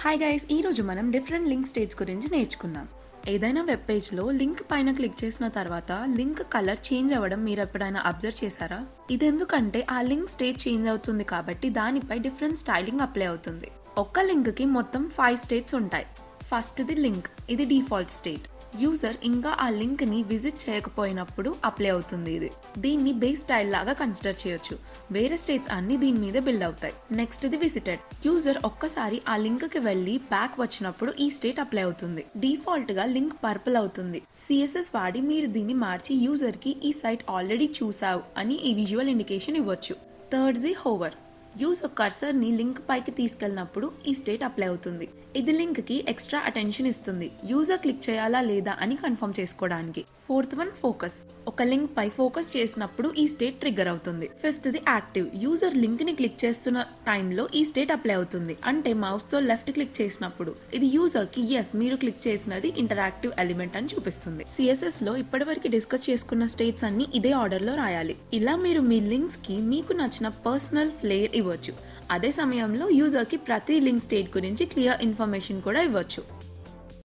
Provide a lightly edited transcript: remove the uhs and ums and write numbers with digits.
Hi guys, ఈ రోజు మనం డిఫరెంట్ లింక్ స్టేట్స్ గురించి నేర్చుకుందాం. ఏదైనా వెబ్ పేజ్ లో లింక్ పైన క్లిక్ చేసిన తర్వాత లింక్ కలర్ చేంజ్ అవ్వడం మీరు ఎప్పుడైనా అబ్జర్వ్ చేశారా? ఇదెందుకంటే ఆ లింక్ స్టేట్ చేంజ్ అవుతుంది కాబట్టి దానిపై డిఫరెంట్ స్టైలింగ్ అప్లై అవుతుంది. ఒక్క లింక్ కి మొత్తం 5 స్టేట్స్ ఉంటాయి. ఫస్ట్ ది లింక్, ఇది డిఫాల్ట్ స్టేట్. యూజర్ ఇంకా ఆ లింక్ ని విజిట్ చేయకపోయినప్పుడు అప్లై అవుతుంది. దీన్ని బేస్ స్టైల్ లాగా కన్సిడర్ చేయొచ్చు. వేరే స్టేట్స్ అన్ని దీని మీద బిల్డ్ అవుతాయి. Next the visited. యూజర్ ఒక్కసారి ఆ లింక్ కి వెళ్లి బ్యాక్ వచ్చినప్పుడు ఈ స్టేట్ అప్లై అవుతుంది. డిఫాల్ట్ గా లింక్ పర్పుల్ అవుతుంది. CSS వాడి మీరు దీన్ని మార్చి యూజర్ కి ఈ సైట్ ఆల్రెడీ చూసావు అని ఈ విజువల్ ఇండికేషన్ ఇవ్వచ్చు. Third the hover. User cursor ని లింక్ పైకి తీసుకెళ్లినప్పుడు ఈ స్టేట్ అప్లై అవుతుంది. ఇది లింక్ కి ఎక్స్ట్రా అటెన్షన్ ఇస్తుంది, యూజర్ క్లిక్ చేయాలా లేదా అని కన్ఫర్మ్ చేసుకోవడానికి. Fourth one focus. ఒక లింక్ పై ఫోకస్ చేసినప్పుడు ఈ స్టేట్ ట్రిగ్గర్ అవుతుంది. Fifth the active. User link ని క్లిక్ చేస్తున్న టైంలో ఈ స్టేట్ అప్లై అవుతుంది. అంటే మౌస్ తో లెఫ్ట్ క్లిక్ చేసినప్పుడు ఇది యూజర్ కి ఎస్ మీరు క్లిక్ చేసినది ఇంటరాక్టివ్ ఎలిమెంట్ అని చూపిస్తుంది. CSS లో ఇప్పటివరకు డిస్కస్ చేసుకున్న స్టేట్స్ అన్ని ఇదే ఆర్డర్ లో రాయాలి. ఇలా మీరు మీ లింక్స్ కి మీకు నచ్చిన పర్సనల్ ఫ్లేర్ ఇవ్వచ్చు. అదే సమయంలో యూజర్ కి ప్రతి లింక్ స్టేట్ గురించి క్లియర్ ఇన్ఫర్మేషన్ కూడా ఇవ్వచ్చు.